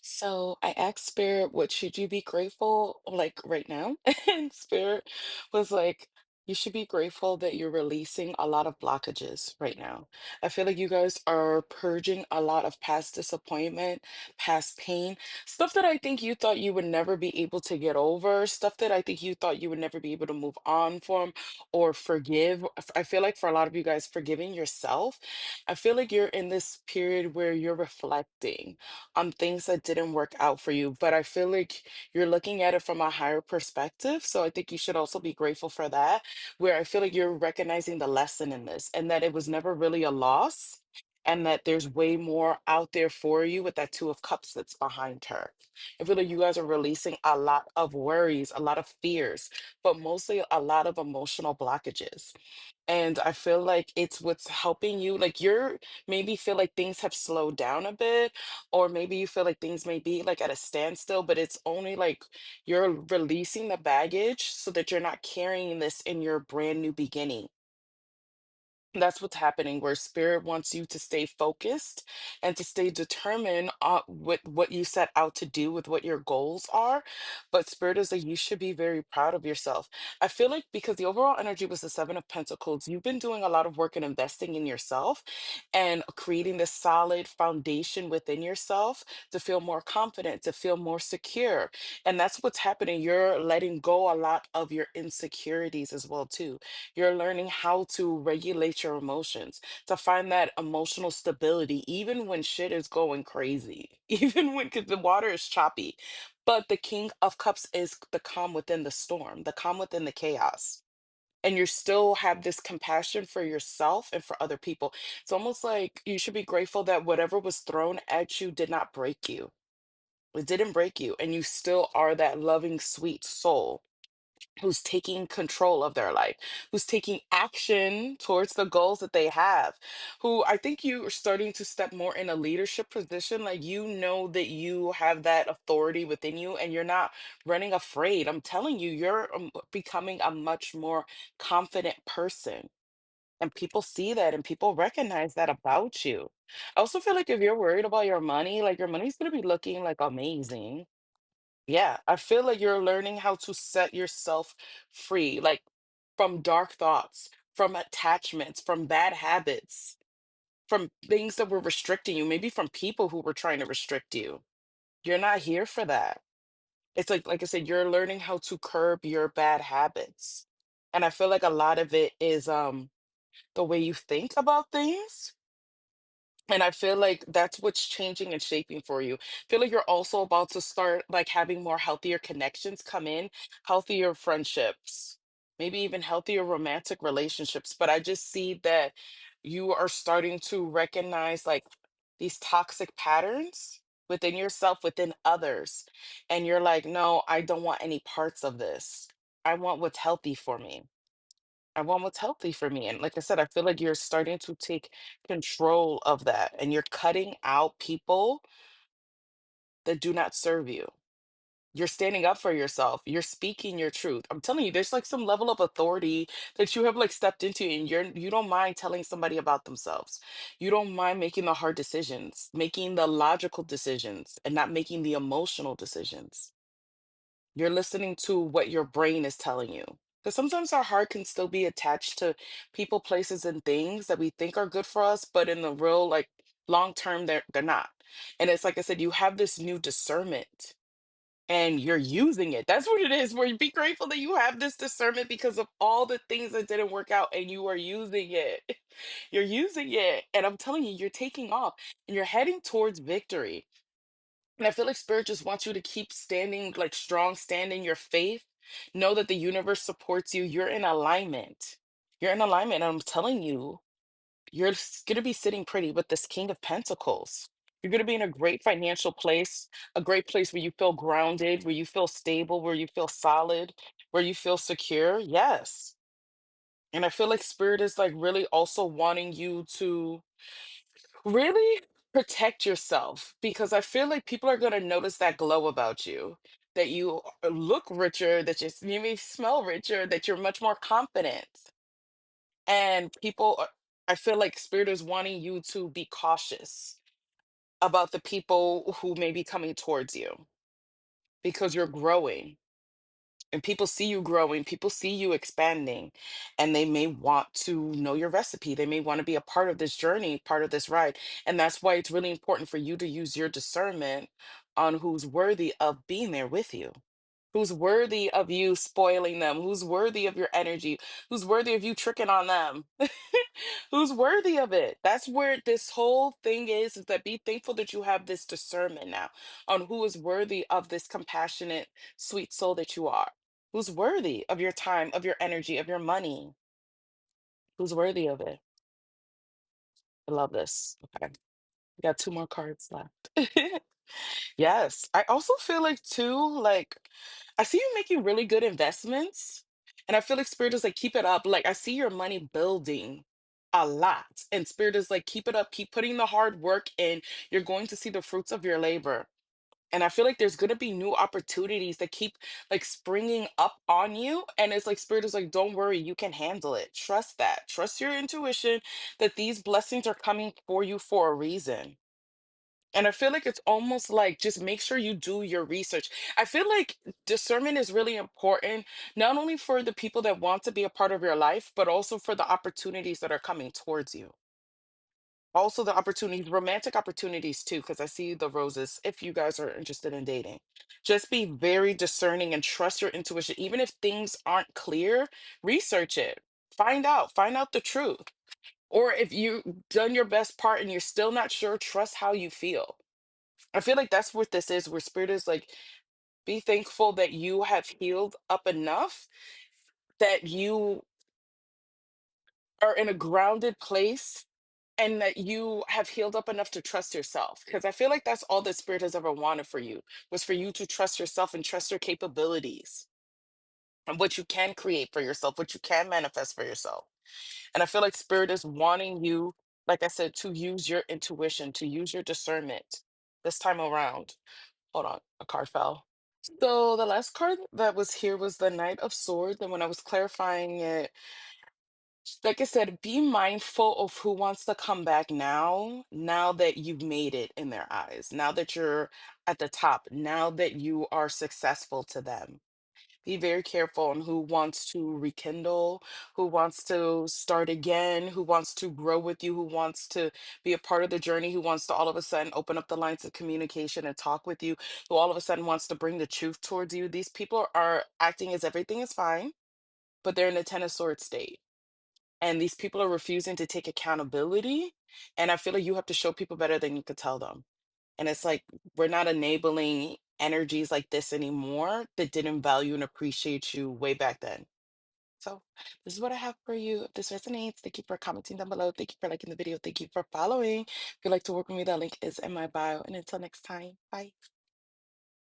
So I asked Spirit, what should you be grateful like right now? And Spirit was like, you should be grateful that you're releasing a lot of blockages right now. I feel like you guys are purging a lot of past disappointment, past pain, stuff that I think you thought you would never be able to get over, stuff that I think you thought you would never be able to move on from or forgive. I feel like for a lot of you guys, forgiving yourself, I feel like you're in this period where you're reflecting on things that didn't work out for you. But I feel like you're looking at it from a higher perspective. So I think you should also be grateful for that, where I feel like you're recognizing the lesson in this and that it was never really a loss. And that there's way more out there for you with that Two of Cups that's behind her. I feel like you guys are releasing a lot of worries, a lot of fears, but mostly a lot of emotional blockages. And I feel like it's what's helping you. Like you're maybe feel like things have slowed down a bit, or maybe you feel like things may be like at a standstill, but it's only like you're releasing the baggage so that you're not carrying this in your brand new beginning. That's what's happening, where spirit wants you to stay focused and to stay determined with what you set out to do, with what your goals are. But spirit is like, you should be very proud of yourself. I feel like because the overall energy was the Seven of Pentacles, you've been doing a lot of work in investing in yourself and creating this solid foundation within yourself to feel more confident, to feel more secure. And that's what's happening. You're letting go a lot of your insecurities as well, too. You're learning how to regulate your emotions, to find that emotional stability, even when shit is going crazy, even when 'cause the water is choppy. But the King of Cups is the calm within the storm, the calm within the chaos. And you still have this compassion for yourself and for other people. It's almost like you should be grateful that whatever was thrown at you did not break you. It didn't break you. And you still are that loving, sweet soul who's taking control of their life, who's taking action towards the goals that they have, who I think you are starting to step more in a leadership position. Like, you know that you have that authority within you and you're not running afraid. I'm telling you, you're becoming a much more confident person. And people see that and people recognize that about you. I also feel like if you're worried about your money, like your money's going to be looking like amazing. Yeah, I feel like you're learning how to set yourself free, like from dark thoughts, from attachments, from bad habits, from things that were restricting you, maybe from people who were trying to restrict you. You're not here for that. It's like I said, you're learning how to curb your bad habits. And I feel like a lot of it is the way you think about things. And I feel like that's what's changing and shaping for you. Feel like you're also about to start like having more healthier connections come in, healthier friendships, maybe even healthier romantic relationships. But I just see that you are starting to recognize like these toxic patterns within yourself, within others. And you're like, no, I don't want any parts of this. I want what's healthy for me. I want what's healthy for me. And like I said, I feel like you're starting to take control of that and you're cutting out people that do not serve you. You're standing up for yourself. You're speaking your truth. I'm telling you, there's like some level of authority that you have like stepped into, and you don't mind telling somebody about themselves. You don't mind making the hard decisions, making the logical decisions, and not making the emotional decisions. You're listening to what your brain is telling you. Because sometimes our heart can still be attached to people, places, and things that we think are good for us, but in the real, like long term, they're not. And it's like I said, you have this new discernment and you're using it. That's what it is. Where you be grateful that you have this discernment because of all the things that didn't work out and you are using it. You're using it. And I'm telling you, you're taking off and you're heading towards victory. And I feel like spirit just wants you to keep standing like strong, stand in your faith. Know that the universe supports you. You're in alignment. You're in alignment. And I'm telling you, you're going to be sitting pretty with this King of Pentacles. You're going to be in a great financial place, a great place where you feel grounded, where you feel stable, where you feel solid, where you feel secure. Yes. And I feel like spirit is like really also wanting you to really protect yourself because I feel like people are going to notice that glow about you, that you look richer, that you may smell richer, that you're much more confident. And I feel like spirit is wanting you to be cautious about the people who may be coming towards you because you're growing. And people see you growing, people see you expanding, and they may want to know your recipe. They may want to be a part of this journey, part of this ride. And that's why it's really important for you to use your discernment on who's worthy of being there with you, who's worthy of you spoiling them, who's worthy of your energy, who's worthy of you tricking on them, who's worthy of it. That's where this whole thing is that be thankful that you have this discernment now on who is worthy of this compassionate, sweet soul that you are, who's worthy of your time, of your energy, of your money, who's worthy of it. I love this. Okay. We got two more cards left. Yes. I also feel like too, like I see you making really good investments. And I feel like spirit is like, keep it up. Like I see your money building a lot. And spirit is like, keep it up, keep putting the hard work in. You're going to see the fruits of your labor. And I feel like there's gonna be new opportunities that keep like springing up on you. And it's like spirit is like, don't worry, you can handle it. Trust that. Trust your intuition that these blessings are coming for you for a reason. And I feel like it's almost like just make sure you do your research. I feel like discernment is really important, not only for the people that want to be a part of your life, but also for the opportunities that are coming towards you. Also, the opportunities, romantic opportunities too, because I see the roses if you guys are interested in dating. Just be very discerning and trust your intuition. Even if things aren't clear, research it. Find out the truth. Or if you've done your best part and you're still not sure, trust how you feel. I feel like that's what this is, where spirit is like, be thankful that you have healed up enough that you are in a grounded place and that you have healed up enough to trust yourself. Because I feel like that's all that spirit has ever wanted for you, was for you to trust yourself and trust your capabilities and what you can create for yourself, what you can manifest for yourself. And I feel like spirit is wanting you, like I said, to use your intuition, to use your discernment this time around. Hold on, a card fell. So the last card that was here was the Knight of Swords, and when I was clarifying it, like I said, be mindful of who wants to come back now, now that you've made it in their eyes, now that you're at the top, now that you are successful to them. Be very careful on who wants to rekindle, who wants to start again, who wants to grow with you, who wants to be a part of the journey, who wants to all of a sudden open up the lines of communication and talk with you, who all of a sudden wants to bring the truth towards you. These people are acting as everything is fine, but they're in a Ten of Swords state. And these people are refusing to take accountability. And I feel like you have to show people better than you could tell them. And it's like, we're not enabling energies like this anymore that didn't value and appreciate you way back then. So, this is what I have for you. If this resonates, thank you for commenting down below. Thank you for liking the video. Thank you for following. If you'd like to work with me, that link is in my bio. And until next time, bye.